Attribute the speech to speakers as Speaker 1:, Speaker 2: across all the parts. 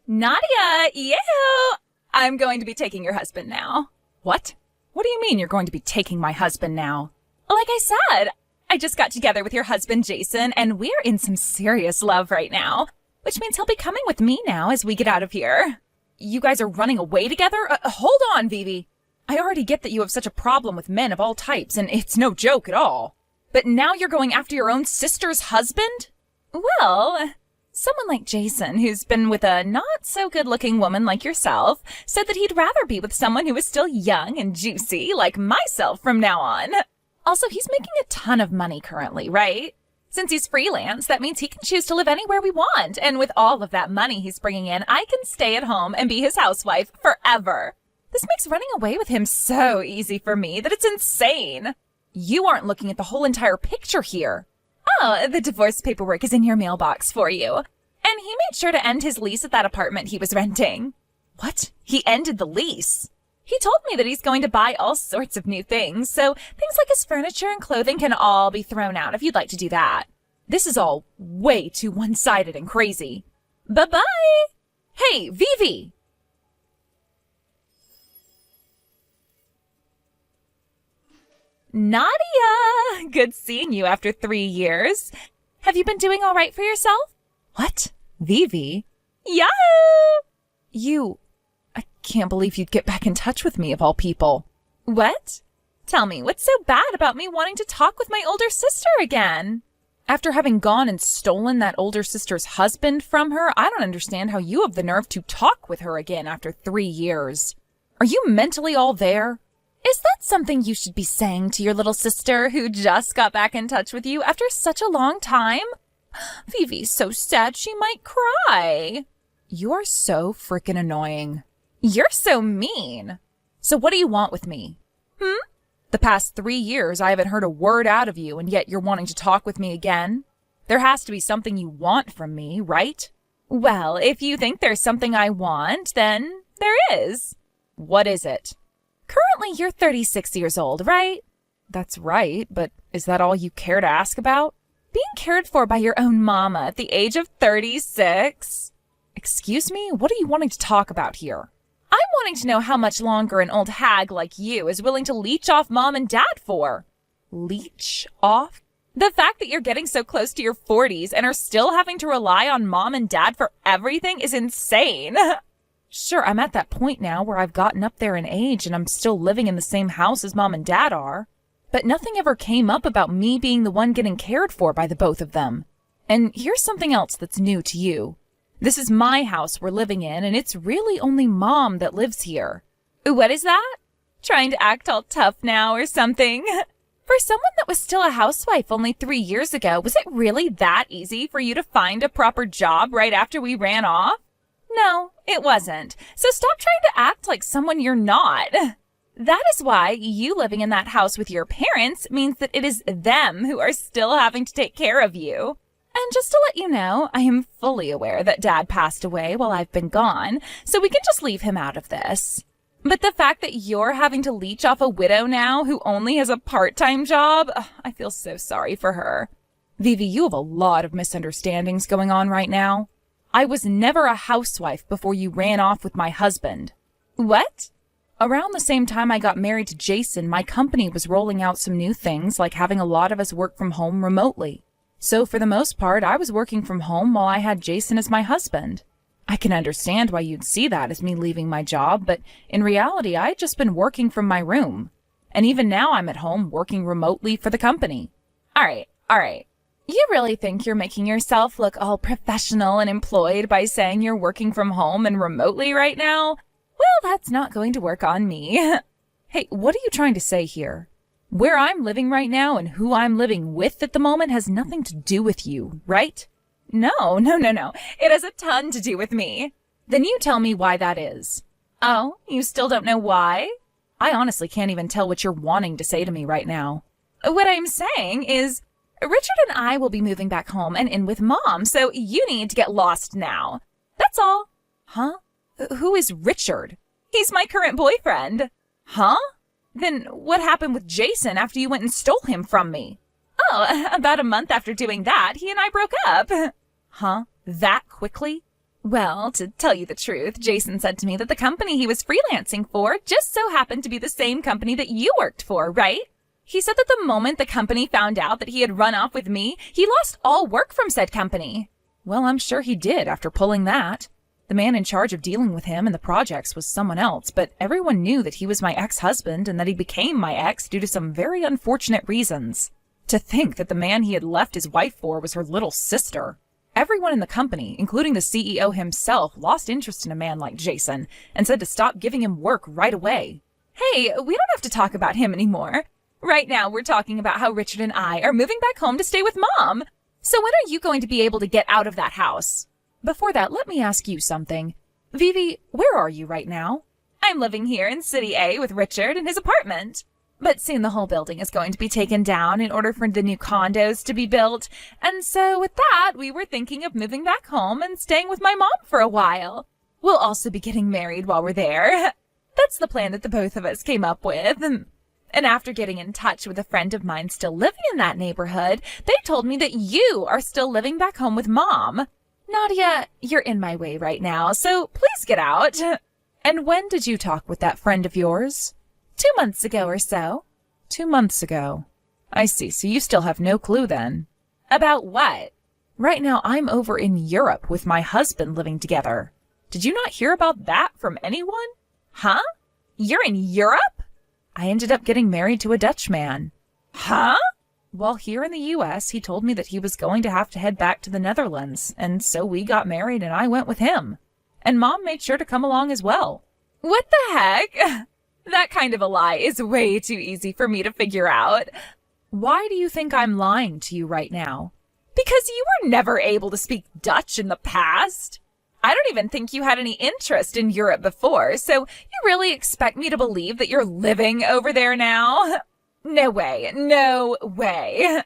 Speaker 1: Nadia, you! I'm going to be taking your husband now.
Speaker 2: What? What do you mean you're going to be taking my husband now?
Speaker 1: Like I said, I just got together with your husband, Jason, and we're in some serious love right now, which means he'll be coming with me now as we get out of here.
Speaker 2: You guys are running away together? Hold on, Vivi. I already get that you have such a problem with men of all types, and it's no joke at all. But now you're going after your own sister's husband?
Speaker 1: Well, someone like Jason, who's been with a not-so-good-looking woman like yourself, said that he'd rather be with someone who is still young and juicy like myself from now on. Also, he's making a ton of money currently, right? Since he's freelance, that means he can choose to live anywhere we want. And with all of that money he's bringing in, I can stay at home and be his housewife forever. This makes running away with him so easy for me that it's insane.
Speaker 2: You aren't looking at the whole entire picture here.
Speaker 1: Oh, the divorce paperwork is in your mailbox for you. And he made sure to end his lease at that apartment he was renting.
Speaker 2: What? He ended the lease?
Speaker 1: He told me that he's going to buy all sorts of new things, so things like his furniture and clothing can all be thrown out if you'd like to do that.
Speaker 2: This is all way too one-sided and crazy.
Speaker 1: Bye-bye!
Speaker 2: Hey, Vivi!
Speaker 1: Nadia! Good seeing you after 3 years. Have you been doing all right for yourself?
Speaker 2: What? Vivi?
Speaker 1: Yahoo!
Speaker 2: I can't believe you'd get back in touch with me, of all people.
Speaker 1: What? Tell me, what's so bad about me wanting to talk with my older sister again?
Speaker 2: After having gone and stolen that older sister's husband from her, I don't understand how you have the nerve to talk with her again after 3 years. Are you mentally all there?
Speaker 1: Is that something you should be saying to your little sister who just got back in touch with you after such a long time? Vivi's so sad she might cry.
Speaker 2: You're so frickin' annoying.
Speaker 1: You're so mean.
Speaker 2: So what do you want with me? The past 3 years, I haven't heard a word out of you, and yet you're wanting to talk with me again? There has to be something you want from me, right?
Speaker 1: Well, if you think there's something I want, then there is.
Speaker 2: What is it?
Speaker 1: Currently, you're 36 years old, right?
Speaker 2: That's right, but is that all you care to ask about?
Speaker 1: Being cared for by your own mama at the age of 36?
Speaker 2: Excuse me? What are you wanting to talk about here?
Speaker 1: I'm wanting to know how much longer an old hag like you is willing to leech off mom and dad for.
Speaker 2: Leech off?
Speaker 1: The fact that you're getting so close to your 40s and are still having to rely on mom and dad for everything is insane.
Speaker 2: Sure, I'm at that point now where I've gotten up there in age and I'm still living in the same house as mom and dad are. But nothing ever came up about me being the one getting cared for by the both of them. And here's something else that's new to you. This is my house we're living in, and it's really only Mom that lives here.
Speaker 1: What is that? Trying to act all tough now or something? For someone that was still a housewife only 3 years ago, was it really that easy for you to find a proper job right after we ran off? No, it wasn't. So stop trying to act like someone you're not. That is why you living in that house with your parents means that it is them who are still having to take care of you. And just to let you know, I am fully aware that Dad passed away while I've been gone, so we can just leave him out of this. But the fact that you're having to leech off a widow now who only has a part-time job, I feel so sorry for her.
Speaker 2: Vivi, you have a lot of misunderstandings going on right now. I was never a housewife before you ran off with my husband.
Speaker 1: What?
Speaker 2: Around the same time I got married to Jason, my company was rolling out some new things like having a lot of us work from home remotely. So for the most part, I was working from home while I had Jason as my husband. I can understand why you'd see that as me leaving my job, but in reality, I had just been working from my room. And even now I'm at home working remotely for the company.
Speaker 1: All right. You really think you're making yourself look all professional and employed by saying you're working from home and remotely right now? Well, that's not going to work on me.
Speaker 2: Hey, what are you trying to say here? Where I'm living right now and who I'm living with at the moment has nothing to do with you, right?
Speaker 1: No. It has a ton to do with me.
Speaker 2: Then you tell me why that is.
Speaker 1: Oh, you still don't know why?
Speaker 2: I honestly can't even tell what you're wanting to say to me right now.
Speaker 1: What I'm saying is, Richard and I will be moving back home and in with Mom, so you need to get lost now. That's all.
Speaker 2: Huh? Who is Richard?
Speaker 1: He's my current boyfriend.
Speaker 2: Huh?
Speaker 1: Then what happened with Jason after you went and stole him from me? Oh, about a month after doing that, he and I broke up.
Speaker 2: Huh? That quickly?
Speaker 1: Well, to tell you the truth, Jason said to me that the company he was freelancing for just so happened to be the same company that you worked for, right? He said that the moment the company found out that he had run off with me, he lost all work from said company.
Speaker 2: Well, I'm sure he did after pulling that. The man in charge of dealing with him and the projects was someone else, but everyone knew that he was my ex-husband and that he became my ex due to some very unfortunate reasons. To think that the man he had left his wife for was her little sister. Everyone in the company, including the CEO himself, lost interest in a man like Jason and said to stop giving him work right away.
Speaker 1: Hey, we don't have to talk about him anymore. Right now, we're talking about how Richard and I are moving back home to stay with Mom. So when are you going to be able to get out of that house?
Speaker 2: Before that, let me ask you something. Vivi, where are you right now?
Speaker 1: I'm living here in City A with Richard in his apartment. But soon the whole building is going to be taken down in order for the new condos to be built. And so with that, we were thinking of moving back home and staying with my mom for a while. We'll also be getting married while we're there. That's the plan that the both of us came up with. And after getting in touch with a friend of mine still living in that neighborhood, they told me that you are still living back home with Mom. Nadia, you're in my way right now, so please get out.
Speaker 2: And when did you talk with that friend of yours?
Speaker 1: 2 months ago or so.
Speaker 2: 2 months ago. I see, so you still have no clue then.
Speaker 1: About what?
Speaker 2: Right now I'm over in Europe with my husband living together. Did you not hear about that from anyone?
Speaker 1: Huh? You're in Europe?
Speaker 2: I ended up getting married to a Dutch man.
Speaker 1: Huh?
Speaker 2: While here in the U.S., he told me that he was going to have to head back to the Netherlands, and so we got married and I went with him. And Mom made sure to come along as well.
Speaker 1: What the heck? That kind of a lie is way too easy for me to figure out.
Speaker 2: Why do you think I'm lying to you right now?
Speaker 1: Because you were never able to speak Dutch in the past. I don't even think you had any interest in Europe before, so you really expect me to believe that you're living over there now? No way. No way.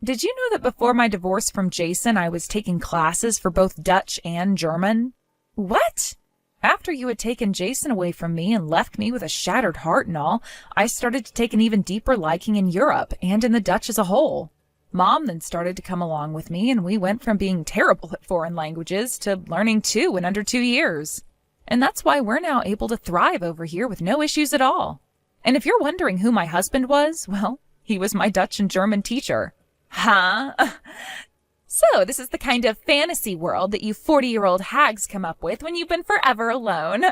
Speaker 2: Did you know that before my divorce from Jason, I was taking classes for both Dutch and German?
Speaker 1: What?
Speaker 2: After you had taken Jason away from me and left me with a shattered heart and all, I started to take an even deeper liking in Europe and in the Dutch as a whole. Mom then started to come along with me, and we went from being terrible at foreign languages to learning 2 in under 2 years. And that's why we're now able to thrive over here with no issues at all. And if you're wondering who my husband was, well, he was my Dutch and German teacher.
Speaker 1: Huh? So this is the kind of fantasy world that you 40-year-old hags come up with when you've been forever alone.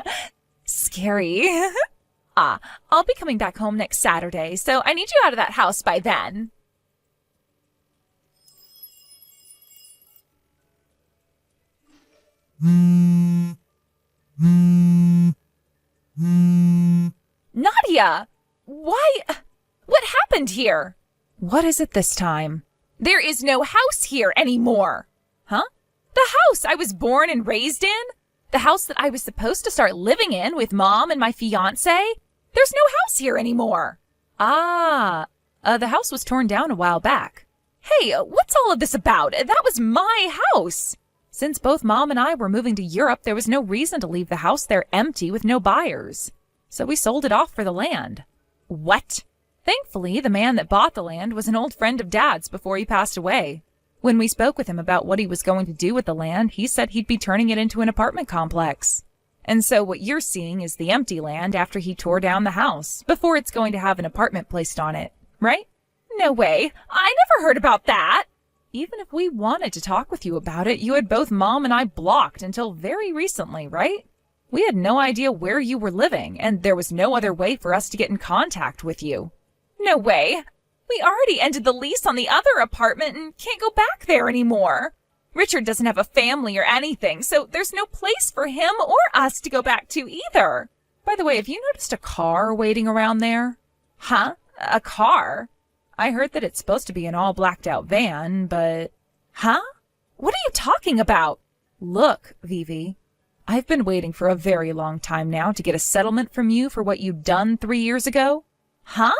Speaker 1: Scary. I'll be coming back home next Saturday, so I need you out of that house by then. Nadia! Why? What happened here?
Speaker 2: What is it this time?
Speaker 1: There is no house here anymore.
Speaker 2: Huh?
Speaker 1: The house I was born and raised in? The house that I was supposed to start living in with Mom and my fiancé? There's no house here anymore.
Speaker 2: The house was torn down a while back.
Speaker 1: Hey, what's all of this about? That was my house.
Speaker 2: Since both Mom and I were moving to Europe, there was no reason to leave the house there empty with no buyers. So we sold it off for the land.
Speaker 1: What?
Speaker 2: Thankfully, the man that bought the land was an old friend of Dad's before he passed away. When we spoke with him about what he was going to do with the land, he said he'd be turning it into an apartment complex. And so what you're seeing is the empty land after he tore down the house, before it's going to have an apartment placed on it, right?
Speaker 1: No way. I never heard about that.
Speaker 2: Even if we wanted to talk with you about it, you had both Mom and I blocked until very recently, right? We had no idea where you were living, and there was no other way for us to get in contact with you.
Speaker 1: No way. We already ended the lease on the other apartment and can't go back there anymore. Richard doesn't have a family or anything, so there's no place for him or us to go back to either.
Speaker 2: By the way, have you noticed a car waiting around there?
Speaker 1: Huh? A car?
Speaker 2: I heard that it's supposed to be an all blacked out van, but...
Speaker 1: Huh? What are you talking about?
Speaker 2: Look, Vivi, I've been waiting for a very long time now to get a settlement from you for what you'd done 3 years ago.
Speaker 1: Huh?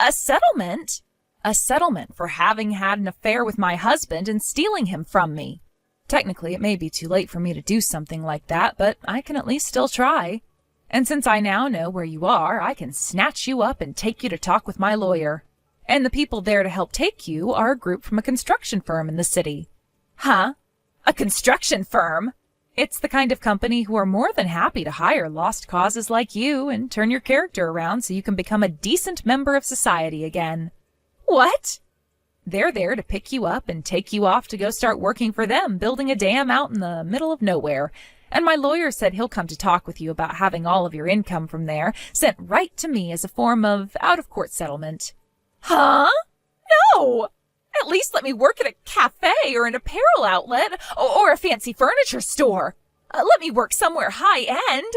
Speaker 1: A settlement?
Speaker 2: A settlement for having had an affair with my husband and stealing him from me. Technically, it may be too late for me to do something like that, but I can at least still try. And since I now know where you are, I can snatch you up and take you to talk with my lawyer. And the people there to help take you are a group from a construction firm in the city.
Speaker 1: Huh? A construction firm?
Speaker 2: It's the kind of company who are more than happy to hire lost causes like you and turn your character around so you can become a decent member of society again.
Speaker 1: What?
Speaker 2: They're there to pick you up and take you off to go start working for them, building a dam out in the middle of nowhere. And my lawyer said he'll come to talk with you about having all of your income from there sent right to me as a form of out-of-court settlement.
Speaker 1: Huh? No! At least let me work at a cafe or an apparel outlet or a fancy furniture store. Let me work somewhere high-end.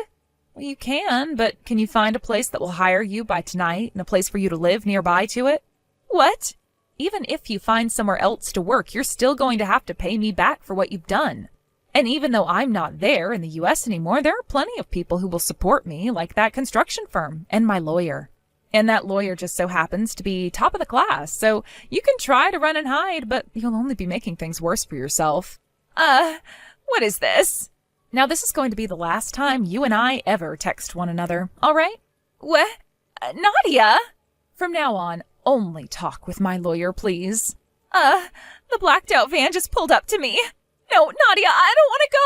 Speaker 2: Well, you can, but can you find a place that will hire you by tonight and a place for you to live nearby to it?
Speaker 1: What?
Speaker 2: Even if you find somewhere else to work, you're still going to have to pay me back for what you've done. And even though I'm not there in the U.S. anymore, there are plenty of people who will support me, like that construction firm and my lawyer. And that lawyer just so happens to be top of the class, so you can try to run and hide, but you'll only be making things worse for yourself.
Speaker 1: What is this?
Speaker 2: Now, this is going to be the last time you and I ever text one another, all right?
Speaker 1: What? Nadia?
Speaker 2: From now on, only talk with my lawyer, please.
Speaker 1: The blacked out van just pulled up to me. No, Nadia, I don't want to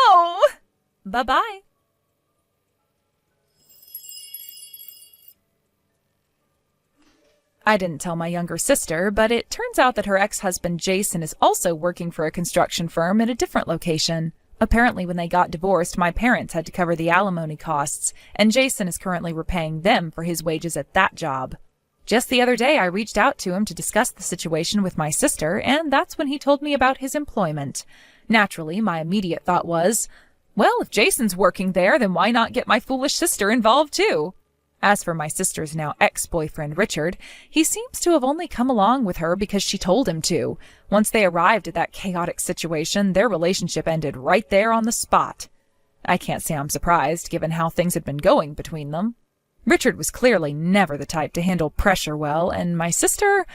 Speaker 1: go.
Speaker 2: Bye-bye. I didn't tell my younger sister, but it turns out that her ex-husband Jason is also working for a construction firm at a different location. Apparently, when they got divorced, my parents had to cover the alimony costs, and Jason is currently repaying them for his wages at that job. Just the other day, I reached out to him to discuss the situation with my sister, and that's when he told me about his employment. Naturally, my immediate thought was, well, if Jason's working there, then why not get my foolish sister involved too? As for my sister's now ex-boyfriend, Richard, he seems to have only come along with her because she told him to. Once they arrived at that chaotic situation, their relationship ended right there on the spot. I can't say I'm surprised, given how things had been going between them. Richard was clearly never the type to handle pressure well, and my sister,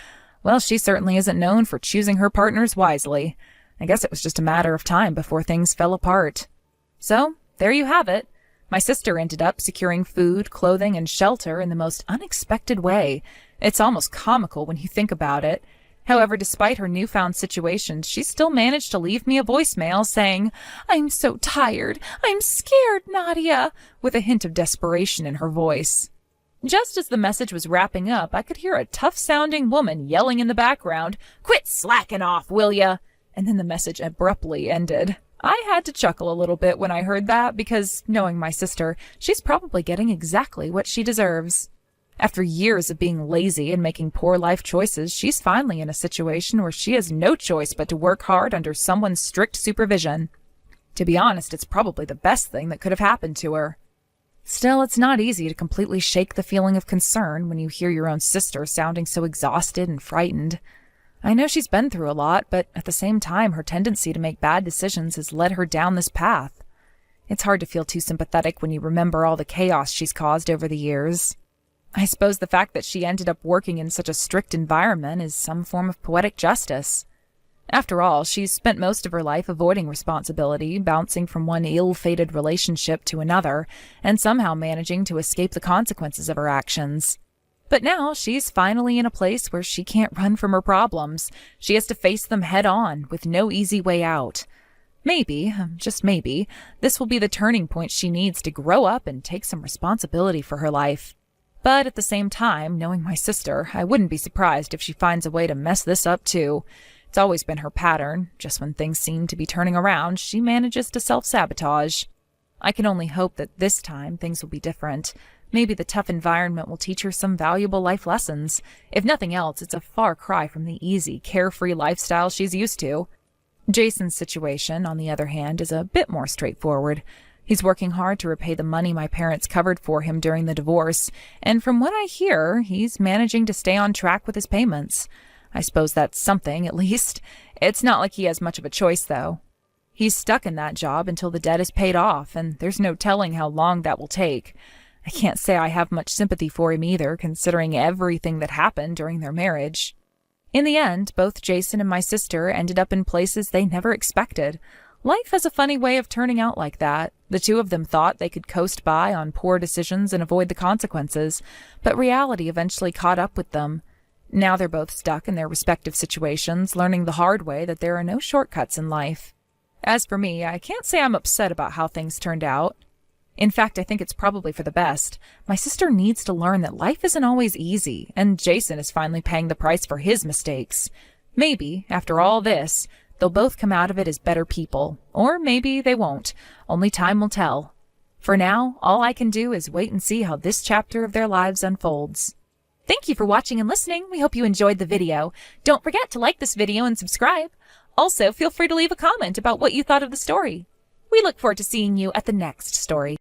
Speaker 2: well, she certainly isn't known for choosing her partners wisely. I guess it was just a matter of time before things fell apart. So, there you have it. My sister ended up securing food, clothing, and shelter in the most unexpected way. It's almost comical when you think about it. However, despite her newfound situation, she still managed to leave me a voicemail saying, "I'm so tired. I'm scared, Nadia," with a hint of desperation in her voice. Just as the message was wrapping up, I could hear a tough-sounding woman yelling in the background, "Quit slacking off, will ya?" And then the message abruptly ended. I had to chuckle a little bit when I heard that because, knowing my sister, she's probably getting exactly what she deserves. After years of being lazy and making poor life choices, she's finally in a situation where she has no choice but to work hard under someone's strict supervision. To be honest, it's probably the best thing that could have happened to her. Still, it's not easy to completely shake the feeling of concern when you hear your own sister sounding so exhausted and frightened. I know she's been through a lot, but at the same time, her tendency to make bad decisions has led her down this path. It's hard to feel too sympathetic when you remember all the chaos she's caused over the years. I suppose the fact that she ended up working in such a strict environment is some form of poetic justice. After all, she's spent most of her life avoiding responsibility, bouncing from one ill-fated relationship to another, and somehow managing to escape the consequences of her actions. But now she's finally in a place where she can't run from her problems. She has to face them head-on, with no easy way out. Maybe, just maybe, this will be the turning point she needs to grow up and take some responsibility for her life. But at the same time, knowing my sister, I wouldn't be surprised if she finds a way to mess this up too. It's always been her pattern. Just when things seem to be turning around, she manages to self-sabotage. I can only hope that this time things will be different. Maybe the tough environment will teach her some valuable life lessons. If nothing else, it's a far cry from the easy, carefree lifestyle she's used to. Jason's situation, on the other hand, is a bit more straightforward. He's working hard to repay the money my parents covered for him during the divorce, and from what I hear, he's managing to stay on track with his payments. I suppose that's something, at least. It's not like he has much of a choice, though. He's stuck in that job until the debt is paid off, and there's no telling how long that will take. I can't say I have much sympathy for him either, considering everything that happened during their marriage. In the end, both Jason and my sister ended up in places they never expected. Life has a funny way of turning out like that. The two of them thought they could coast by on poor decisions and avoid the consequences, but reality eventually caught up with them. Now they're both stuck in their respective situations, learning the hard way that there are no shortcuts in life. As for me, I can't say I'm upset about how things turned out. In fact, I think it's probably for the best. My sister needs to learn that life isn't always easy, and Jason is finally paying the price for his mistakes. Maybe, after all this, they'll both come out of it as better people. Or maybe they won't. Only time will tell. For now, all I can do is wait and see how this chapter of their lives unfolds.
Speaker 1: Thank you for watching and listening. We hope you enjoyed the video. Don't forget to like this video and subscribe. Also, feel free to leave a comment about what you thought of the story. We look forward to seeing you at the next story.